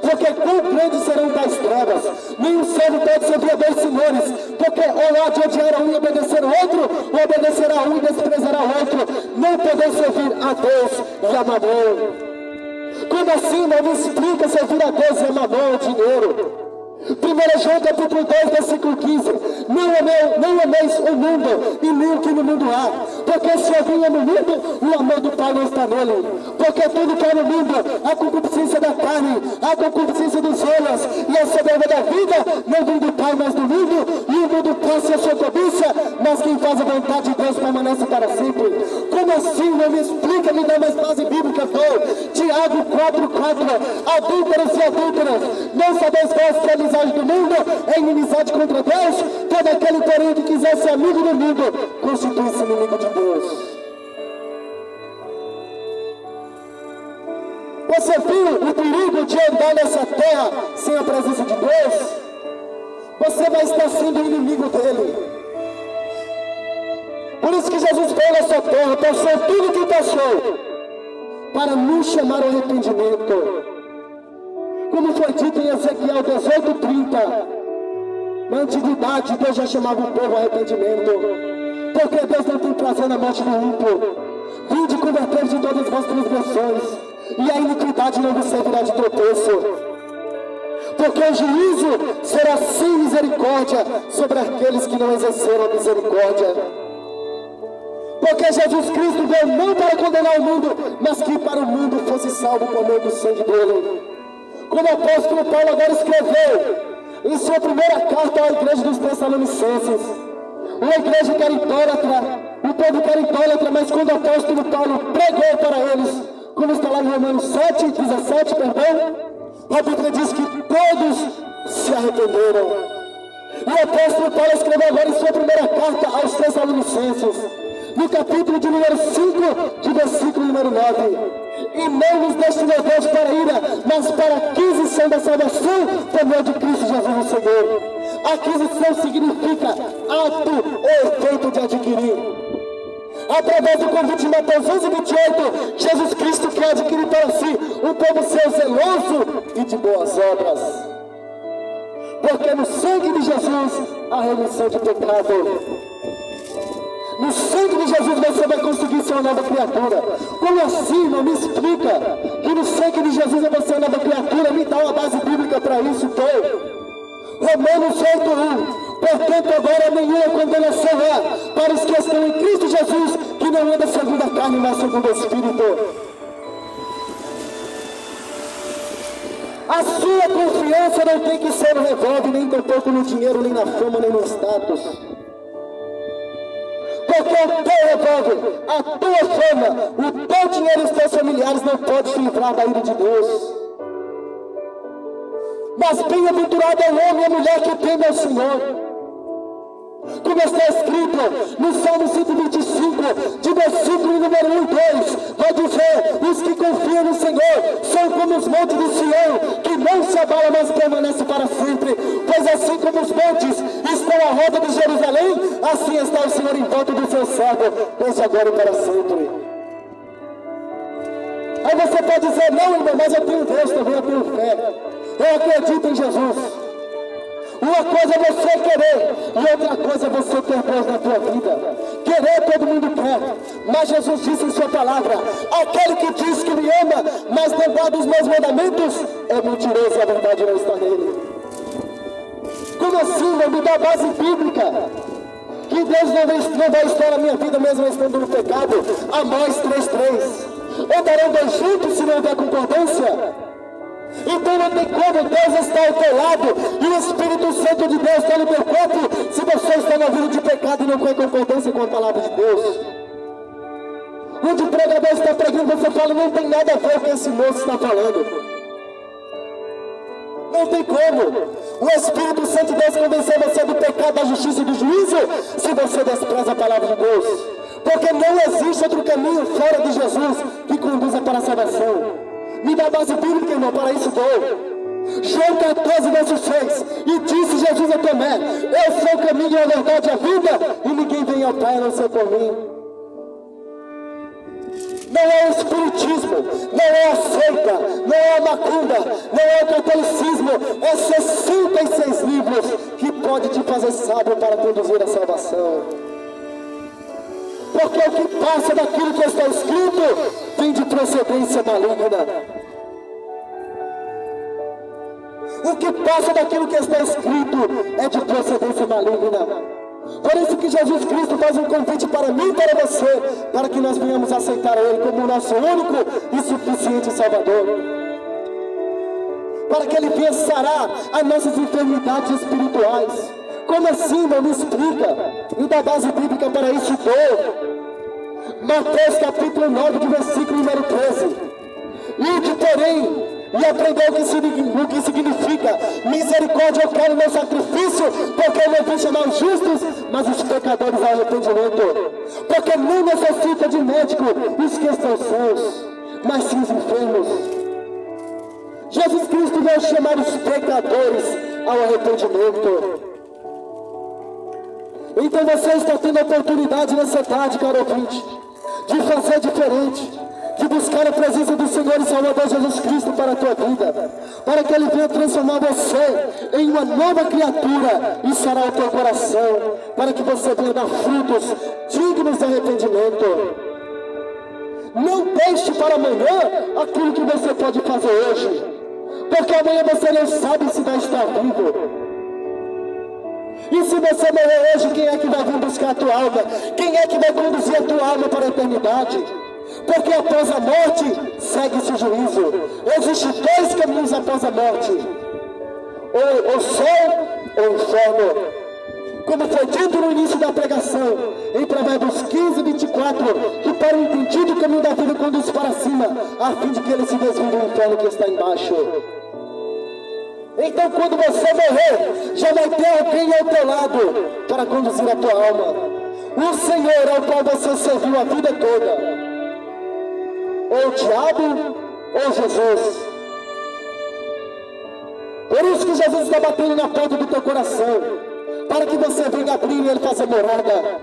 A: Porque quão grandes serão tais trevas? Nenhum servo pode servir a dois senhores, porque ou há de odiar a um e obedecer ao outro, ou obedecerá a um e desprezará o outro. Não podeis servir a Deus e a Mamon. Como assim, não me explica servir a Deus e a Mamon, o dinheiro? 1 João capítulo 2, versículo 15. Não ameis o mundo e nem o que no mundo há. Porque se alguém ama o mundo, o amor do Pai não está nele. Porque tudo que há no mundo, a concupiscência da carne, a concupiscência dos olhos e a soberba da vida, não vem do Pai, mas do mundo. E o mundo passa a sua cobiça, mas quem faz a vontade de Deus permanece para sempre. Como assim? Não me explica, me dá mais base bíblica, pô. Tiago 4:4. Adúlteros e adúlteras, não sabeis vós que a amizade do mundo é inimizade contra Deus? Todo aquele, porém, que quiser ser amigo do mundo, constitui-se inimigo de Deus. Você viu o perigo de andar nessa terra sem a presença de Deus? Você vai estar sendo inimigo dele. Por isso que Jesus veio nessa terra, passou tudo o que passou, para nos chamar ao arrependimento. Como foi dito em Ezequiel 18:30, na antiguidade Deus já chamava o povo ao arrependimento, porque Deus não tem prazer na morte do ímpio. Vinde converter de todas as vossas transgressões, e a iniquidade não vos servirá de tropeço. Porque o juízo será sem misericórdia sobre aqueles que não exerceram a misericórdia. Porque Jesus Cristo veio não para condenar o mundo, mas que para o mundo fosse salvo por meio do sangue dele. Como o apóstolo Paulo agora escreveu em sua primeira carta à igreja dos Tessalonicenses, uma igreja que era idólatra, o povo que era idólatra, mas quando o apóstolo Paulo pregou para eles, como está lá em Romanos 7:17, a Bíblia diz que todos se arrependeram. E o apóstolo Paulo escreveu agora em sua primeira carta aos Tessalonicenses, no capítulo de número 5, de versículo número 9. E não nos destinou Deus para a ira, mas para a aquisição da salvação por meio de Cristo Jesus o Senhor. Aquisição significa ato ou efeito de adquirir. Através do convite de Mateus 11:28, Jesus Cristo quer adquirir para si um povo seu zeloso e de boas obras. Porque no sangue de Jesus há remissão de pecado. No sangue de Jesus você vai conseguir ser uma nova criatura. Como assim, irmão? Me explica. Que no sangue de Jesus você é uma nova criatura. Me dá uma base bíblica para isso, Romanos 8:1. Portanto, agora nenhuma condenação há para os que estão em Cristo Jesus, que não anda segundo a carne, mas segundo o Espírito. A sua confiança não tem que ser no revólver, nem tampouco no dinheiro, nem na fama, nem no status. Porque o teu revólver, a tua fama, o teu dinheiro e os teus familiares não podem te livrar da ira de Deus. Mas bem-aventurado é o homem e a mulher que teme ao Senhor. Como está escrito no Salmo 125, de versículo número 1 e 2, vai dizer: os que confiam no Senhor são como os montes de Sião, que não se abalam, mas permanecem para sempre. Pois assim como os montes estão à roda de Jerusalém, assim está o Senhor em volta do seu servo, desde agora e para sempre. Aí você pode dizer: não, irmão, mas eu tenho Deus também, eu tenho fé, eu acredito em Jesus. Uma coisa é você querer, e outra coisa é você ter Deus na tua vida. Querer todo mundo quer, mas Jesus disse em sua palavra: aquele que diz que me ama, mas não guarda os meus mandamentos, é mentiroso e a verdade não está nele. Como assim? Não me dá base bíblica que Deus não vai estar na minha vida mesmo estando no pecado. Amós 3:3. Andarão dois juntos se não houver concordância? Então não tem como Deus estar ao teu lado e o Espírito Santo de Deus está no teu corpo, se você está na vida de pecado e não tem concordância com a palavra de Deus. Onde o pregador está pregando, você fala: não tem nada a ver com o que esse moço está falando. Não tem como. O Espírito Santo de Deus convencer você do pecado, da justiça e do juízo, se você despreza a palavra de Deus. Porque não existe outro caminho fora de Jesus que conduza para a salvação. Me dá base bíblica, irmão, para isso dou. João 14, verso 6. E disse Jesus a Tomé: eu sou o caminho, a verdade e a vida, e ninguém vem ao Pai a não ser por mim. Não é o espiritismo, não é a seita, não é a macumba, não é o catolicismo. É 66 livros que pode te fazer sábio para conduzir a salvação. Porque o que passa daquilo que está escrito vem de procedência maligna. O que passa daquilo que está escrito é de procedência maligna. Por isso que Jesus Cristo faz um convite para mim e para você, para que nós venhamos aceitar Ele como o nosso único e suficiente Salvador. Para que Ele venha sarar as nossas enfermidades espirituais. Como assim, irmão? Me explica. Me dá base bíblica para isso, Mateus capítulo 9, de versículo número 13. Ide, porém, e aprendeu o que significa misericórdia. Eu quero meu sacrifício, porque eu não vim chamar os justos, mas os pecadores ao arrependimento. Porque não necessita de médico os que estão sãos, mas sim os enfermos. Jesus Cristo veio chamar os pecadores ao arrependimento. Então você está tendo a oportunidade nessa tarde, caro ouvinte, de fazer diferente, de buscar a presença do Senhor e Salvador Jesus Cristo para a tua vida, para que Ele venha transformar você em uma nova criatura e sarar o teu coração, para que você venha dar frutos dignos de arrependimento. Não deixe para amanhã aquilo que você pode fazer hoje, porque amanhã você não sabe se vai estar vivo. E se você morrer hoje, quem é que vai vir buscar a tua alma? Quem é que vai conduzir a tua alma para a eternidade? Porque após a morte, segue-se o juízo. Existem dois caminhos após a morte: ou o céu ou o inferno. Como foi dito no início da pregação, em Provérbios 15, 24, que para o entendido o caminho da vida conduz para cima, a fim de que ele se desvie do inferno que está embaixo. Então, quando você morrer, já vai ter alguém ao teu lado para conduzir a tua alma. O Senhor ao qual você serviu a vida toda, ou o diabo ou Jesus. Por isso que Jesus está batendo na porta do teu coração, para que você venha abrir e Ele faça morada.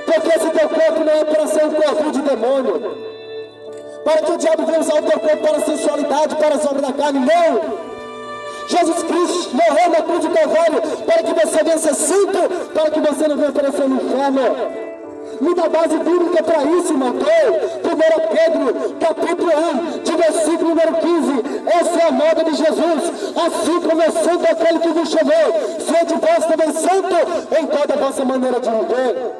A: Porque esse teu corpo não é para ser um corpo de demônio, para que o diabo venha usar o teu corpo para a sensualidade, para as obras da carne. Não! Jesus Cristo morreu na cruz do Calvário para que você venha ser santo, para que você não venha aparecer no inferno. Me dá base bíblica para isso, irmão. 1 Pedro, capítulo 1, de versículo número 15. Essa é a moda de Jesus. Assim como é santo aquele que vos chamou, sede vós também santo em toda a vossa maneira de viver.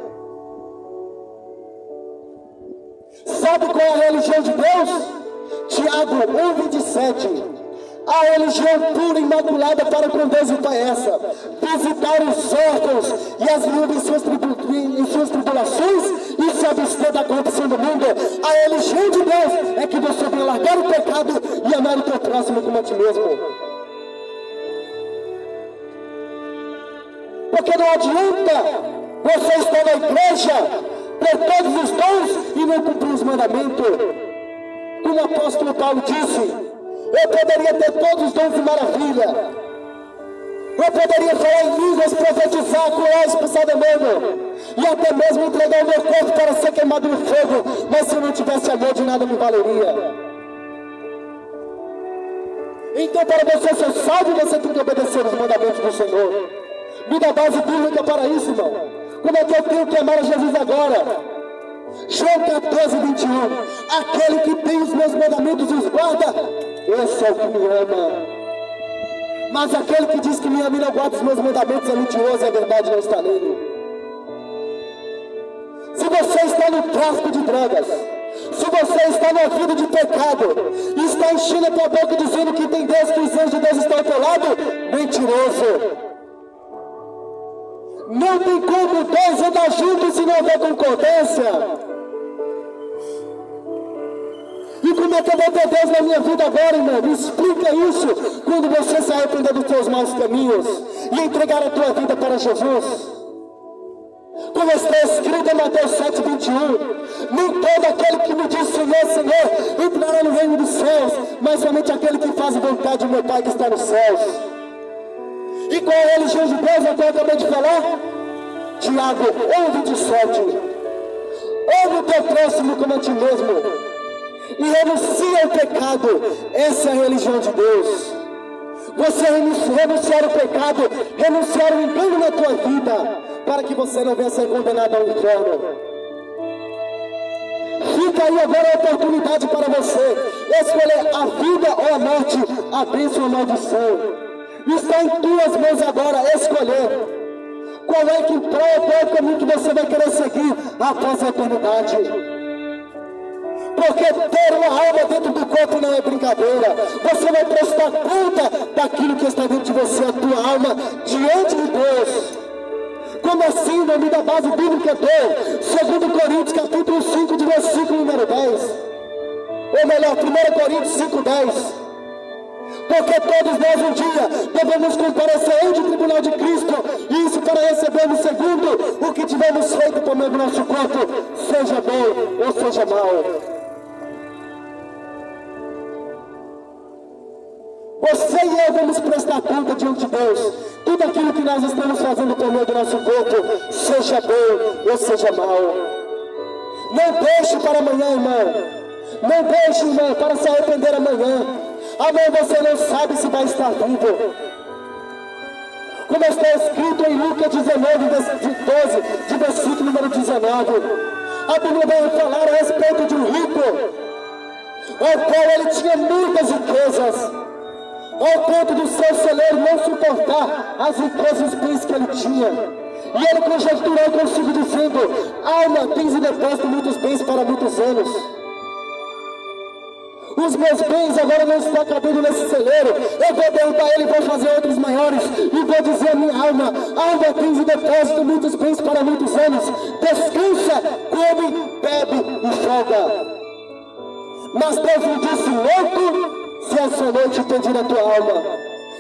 A: Sabe qual é a religião de Deus? Tiago 1,27. A religião pura e imaculada para com Deus e Pai é essa: visitar os órfãos e as viúvas em suas tribulações e se abster da corrupção do mundo. A religião de Deus é que você venha largar o pecado e amar o teu próximo como a ti mesmo. Porque não adianta você estar na igreja, ter todos os dons e não cumprir os mandamentos. Como o apóstolo Paulo disse: eu poderia ter todos os dons de maravilha, eu poderia falar em línguas, profetizar, curar, expulsar demônio, e até mesmo entregar o meu corpo para ser queimado no fogo, mas se eu não tivesse amor, de nada me valeria. Então, para você ser salvo, você tem que obedecer os mandamentos do Senhor. Me dá base bíblica para isso, irmão. Como é que eu tenho que amar a Jesus agora? João 14, 21. Aquele que tem os meus mandamentos e os guarda, esse é o que me ama. Mas aquele que diz que me ama e não guarda os meus mandamentos é mentiroso, a verdade não está nele. Se você está no tráfico de drogas, se você está numa vida de pecado, e está enchendo a tua boca dizendo que tem Deus, que os anjos de Deus estão ao teu lado, mentiroso. Não tem como dois andar juntos se não houver concordância. E como é que eu vou ter Deus na minha vida agora, irmão? Me explica isso. Quando você se arrepender dos teus maus caminhos e entregar a tua vida para Jesus. Como está escrito em Mateus 7, 21. Nem todo aquele que me diz Senhor, Senhor, entrará no reino dos céus, mas somente aquele que faz a vontade do meu Pai que está nos céus. E qual é a religião de Deus, é o que eu acabei de falar? Tiago 1,27. Ame o teu próximo como a ti mesmo. E renuncia ao pecado. Essa é a religião de Deus. Você renunciar ao pecado, renunciar ao engano na tua vida, para que você não venha ser condenado ao inferno. Fica aí agora a oportunidade para você escolher a vida ou a morte, a bênção ou a maldição. Está em tuas mãos agora escolher qual é o caminho que você vai querer seguir após a eternidade. Porque ter uma alma dentro do corpo não é brincadeira. Você vai prestar conta daquilo que está dentro de você, a tua alma, diante de Deus. Como assim, no nome da base bíblica do 2 Coríntios capítulo 5, de versículo número 10. Ou melhor, 1 Coríntios 5, 10. Porque todos nós um dia devemos comparecer ante o tribunal de Cristo, isso para recebermos segundo o que tivemos feito por meio do nosso corpo, seja bom ou seja mal. Você e eu vamos prestar conta diante de Deus. Tudo aquilo que nós estamos fazendo por meio do nosso corpo, seja bom ou seja mal. Não deixe para amanhã, irmão. Não deixe, irmão, para se arrepender amanhã. Amanhã você não sabe se vai estar vivo. Como está escrito em Lucas 19, 12, de versículo número 19. A Bíblia vai falar a respeito de um rico, ao qual ele tinha muitas riquezas, ao ponto do seu celeiro não suportar as riquezas e os bens que ele tinha. E ele conjecturou consigo dizendo: alma, tens em depósito muitos bens para muitos anos. Os meus bens agora não estão cabendo nesse celeiro. Eu vou derrubar ele e vou fazer outros maiores. E vou dizer a minha alma: alma, tens em depósito muitos bens para muitos anos. Descansa, come, bebe e folga. Mas Deus me disse: louco, se essa noite pedir a tua alma,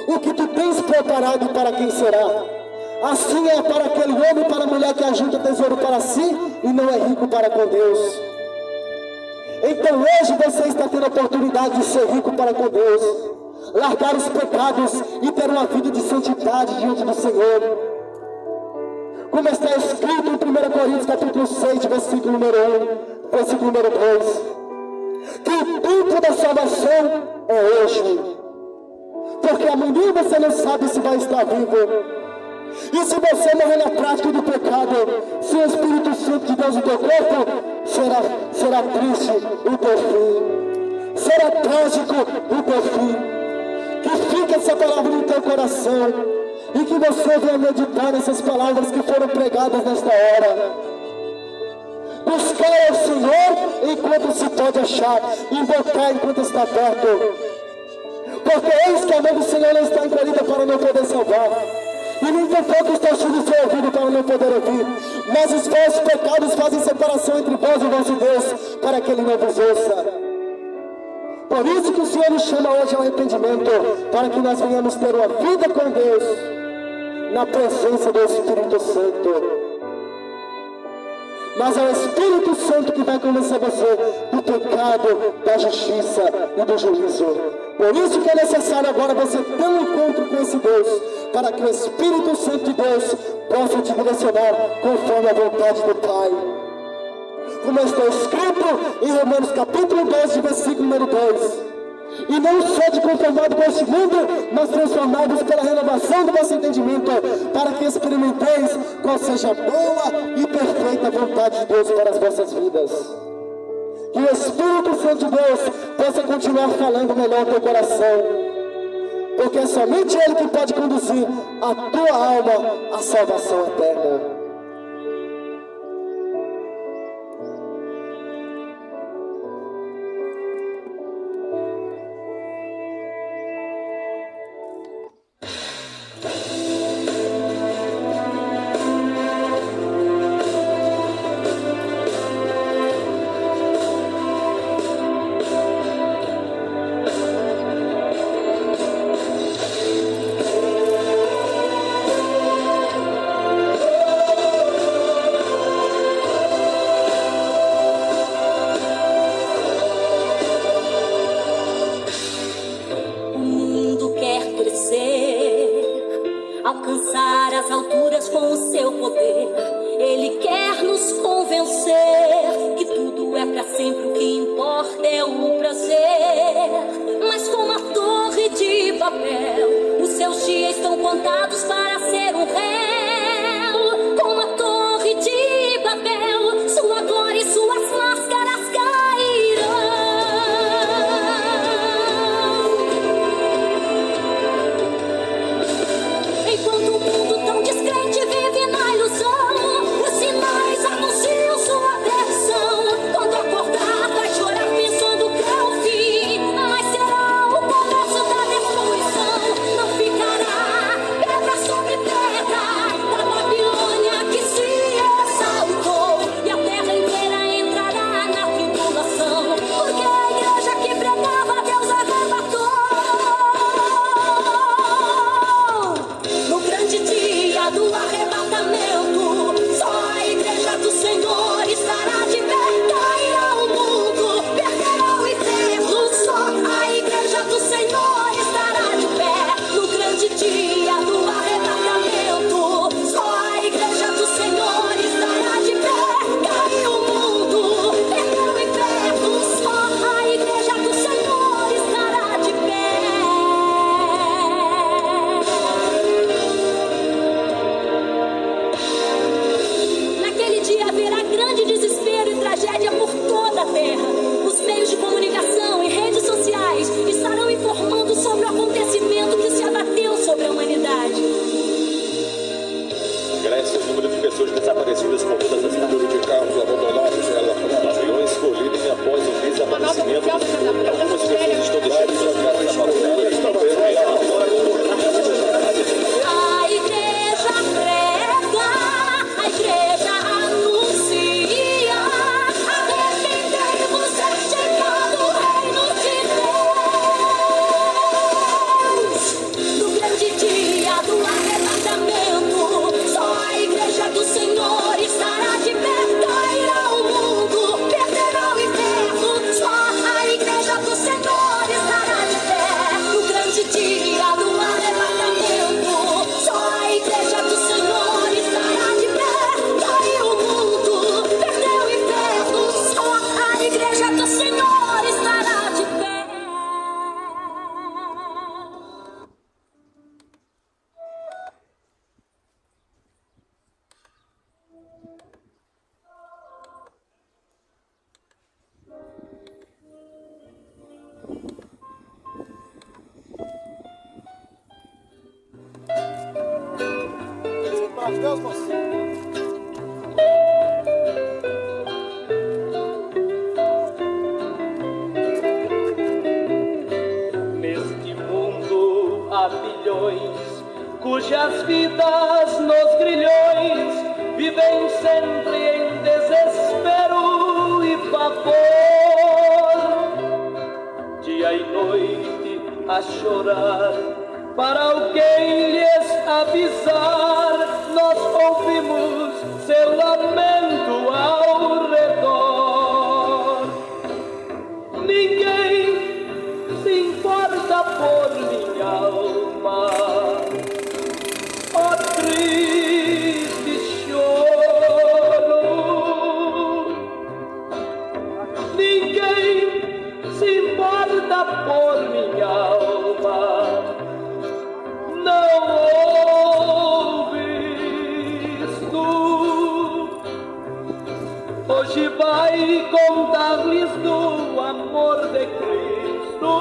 A: o que tu tens preparado para quem será? Assim é para aquele homem e para a mulher que ajunta tesouro para si e não é rico para com Deus. Então hoje você está tendo a oportunidade de ser rico para com Deus, largar os pecados e ter uma vida de santidade diante do Senhor. Como está escrito em 1 Coríntios capítulo 6, versículo número 1, versículo número 2, que o tempo da salvação é hoje, porque amanhã você não sabe se vai estar vivo. E se você morrer na prática do pecado, se o Espírito Santo de Deus, o teu corpo, será triste o teu fim, será trágico o teu fim. Que fique essa palavra no teu coração e que você venha meditar nessas palavras que foram pregadas nesta hora. Buscar ao Senhor enquanto se pode achar, invocar enquanto está perto. Porque eis que a mão do Senhor não está encolhida para não poder salvar, e nem tampouco está surdo o seu ouvido para não poder ouvir. Mas os vossos pecados fazem separação entre vós e o vosso Deus, para que Ele não vos ouça. Por isso que o Senhor nos chama hoje ao arrependimento, para que nós venhamos ter uma vida com Deus, na presença do Espírito Santo. Mas é o Espírito Santo que vai convencer você do pecado, da justiça e do juízo. Por isso que é necessário agora você ter um encontro com esse Deus, para que o Espírito Santo de Deus possa te direcionar conforme a vontade do Pai. Como está escrito em Romanos capítulo 12, versículo número 2. E não sede conformado com este mundo, mas transformados pela renovação do vosso entendimento, para que experimenteis qual seja a boa e perfeita vontade de Deus para as vossas vidas. Que o Espírito Santo de Deus possa continuar falando melhor no teu coração, porque é somente Ele que pode conduzir a tua alma à salvação eterna.
B: Alcançar as alturas com o seu poder. Ele quer nos convencer que tudo é pra sempre, o que importa é o prazer. Mas como a torre de Babel, os seus dias estão contados para ser um réu. Como a torre de Babel, sua glória e suas máscaras cairão. Enquanto o mundo tão descrente vive na ilusão, os sinais anunciam sua versão. Quando acordar vai chorar pensando que é o fim, mas será o começo da destruição. Não ficará pedra sobre pedra da Babilônia que se exaltou, e a terra inteira entrará na tribulação, porque a igreja que pregava Deus arrebatou. No grande dia do arrebatamento, só a igreja do Senhor estará de pé. Cairá o mundo, perderá o inferno, só a igreja do Senhor estará de pé. No grande dia do arrebatamento, só a igreja do Senhor estará de pé. Caiu o mundo, perdeu o inferno, só a igreja do Senhor estará de pé. Naquele dia haverá grande desespero e tragédia por toda a terra. Os meios de comunicação e redes sociais estarão informando sobre o acontecimento que se abateu sobre a humanidade.
C: Cresce o número de pessoas desaparecidas por todas as partes.
D: Número de carros abandonados,
C: Aviões colidem após o desaparecimento. Algumas pessoas estão deixando suas casas abandonadas.
B: A igreja prega, a igreja anuncia, arrependei-vos, é chegado o reino de Deus. No grande dia do arrebatamento, só a igreja do Senhor estará de pé. Cairá o mundo, perderá o inferno, só a igreja do Senhor estará de pé. No grande dia do arrebatamento, só a igreja do Senhor estará de pé. Caiu o mundo, perdeu o inferno, só a igreja do Senhor estará de pé.
D: cujas vidas nos grilhões vivem sempre em desespero e pavor, dia e noite a chorar para alguém lhes avisar. Nós ouvimos seu lamento ao redor. Ninguém se importa por minha alma, ó triste choro. Ninguém se importa por minha alma. Não ouves tu? Hoje vai contar-lhes do amor de Cristo,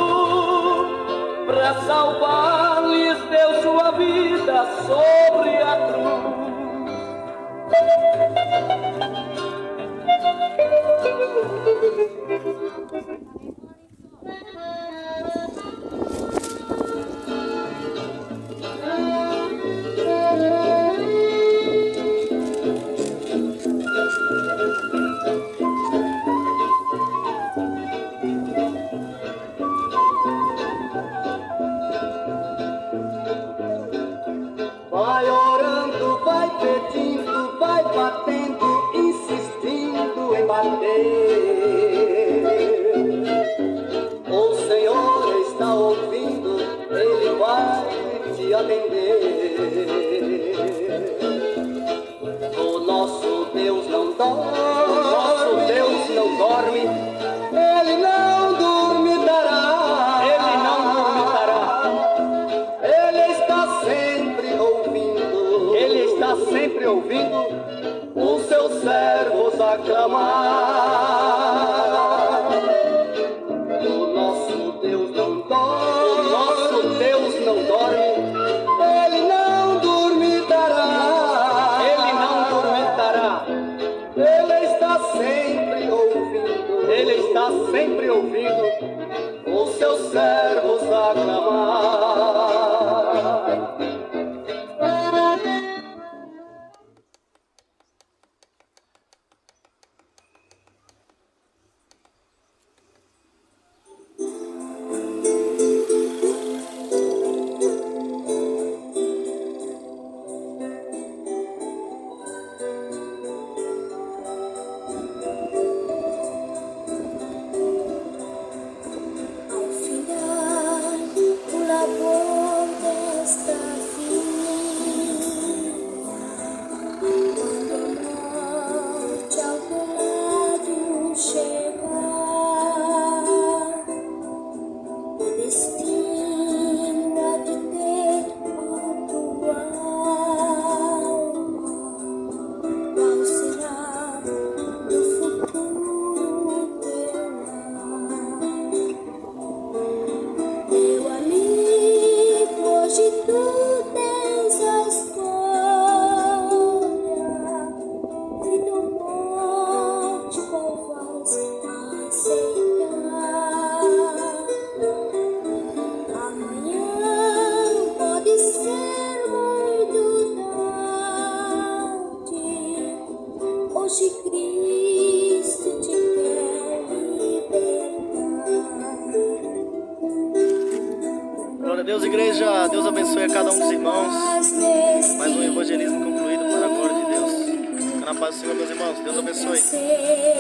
D: para salvar-lhes deu sua vida sobre a cruz.
E: Vai orando, vai pedindo, vai batendo, insistindo em bater. O Senhor está ouvindo, Ele vai te atender. O nosso Deus não dorme, nosso Deus não dorme, Ele não dormitará, Ele não dormitará. Ele está sempre ouvindo os seus servos aclamar. O nosso Deus não dorme, o nosso Deus não dorme, Ele não dormitará, Ele não dormitará. Ele está sempre ouvindo os seus servos aclamar.
F: Deus, igreja, Deus abençoe a cada um dos irmãos. Mais um evangelismo concluído para a glória de Deus. Fica na paz do Senhor, meus irmãos. Deus abençoe.